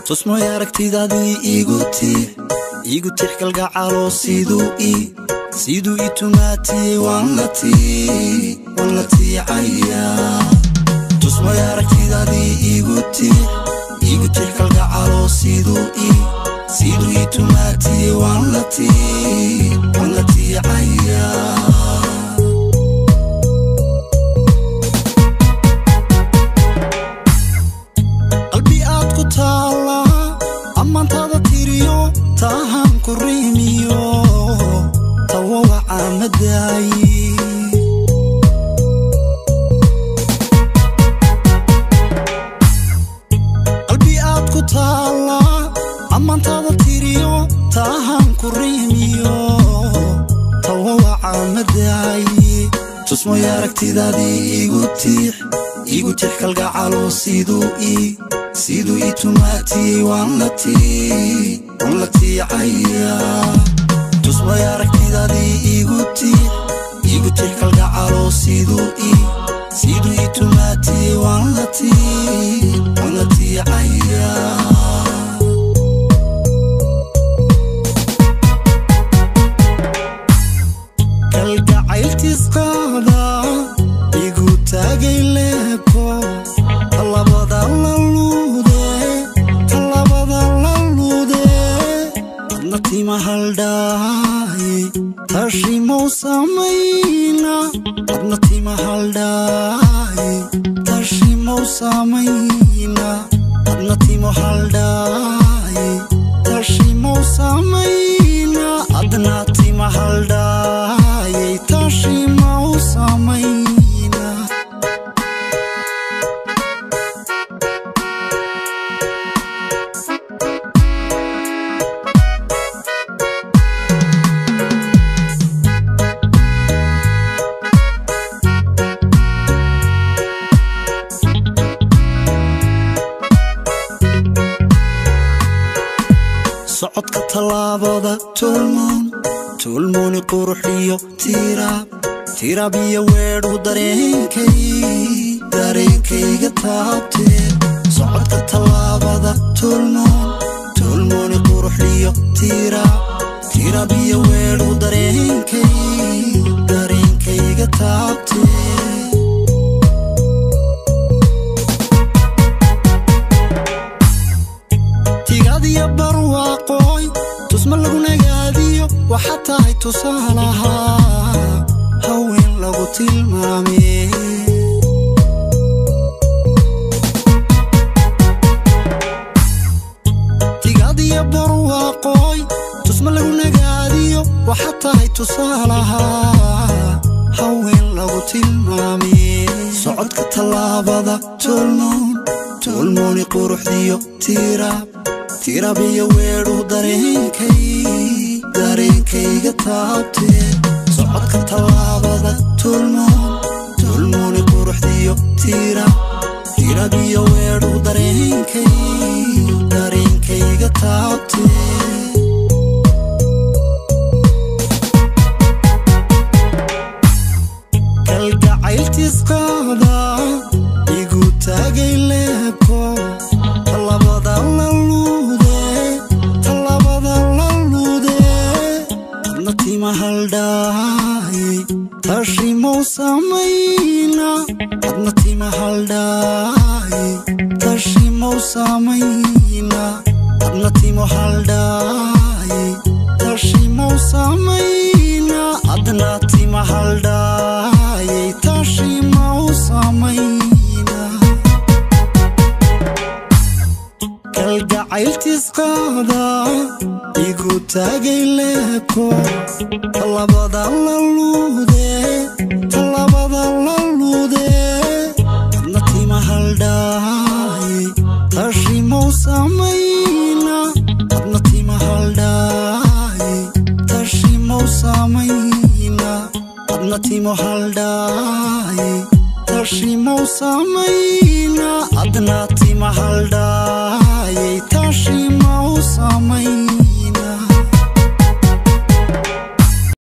tusmo aragtidaadii igu tix kalgacalo siduu i tumaatiyey waan la tiicaya tusmo aragtidaadii igu tix kalgacalo siduu i tumaatiyey waan la tiicaya tahan kurimiyo tawa amaday qalbi aad ku taala amantada tiriyo tahan kurimiyo tawa amaday tusmo aragtidaadii igu tix kalgacalo siduu i tumaatiyey waan la tiicaya tusmo aragtidaadii igu tix kalgacalo siduu i tumaatiyey waan la tiicaya kalgacayltiis qaada igu taagay leebko talabada la luude adna tima haldhaay tashimo samayna adna tima haldhaay tashimo samayna adna timo haldhaay tashimo samayna adna tima haldhaay tashimo samayna socodka talaabada tulmooni quruxiyo tiraab iyo weedhu dareenkayga taabtee socodka talaabada tulmooni quruxiyo tiraab iyo weedhu dareenkayga taabtee barwaaqoy tusma lagu nagaadiyo waxaa tahay tusaalaha haween lagu tilmaamay tigadiya barwaaqoy tusma lagu nagaadiyo waxaa tahay tusaalaha haween lagu tilmaamay socodka talaabada tulmooni quruxdiyo tiraab iyo weedhu dareenkayga taabtee socodka talaabada tulmooni quruxdiyo tiraab iyo weedhu dareenkayga taabtee kalgacayltiis qaada igu taagay leebko talabada la luude adna tima haldhaay tashimo samayna adna tima haldhaay tashimo samayna adna timo haldhaay tashimo samayna adna tima haldhaay tashimo samayna kalgacayltiis qaada igu taagay leebko talabada la luude adna tima haldhaay tashimo samayna adna tima haldhaay tashimo samayna adna timo haldhaay tashimo samayna adna tima haldhaay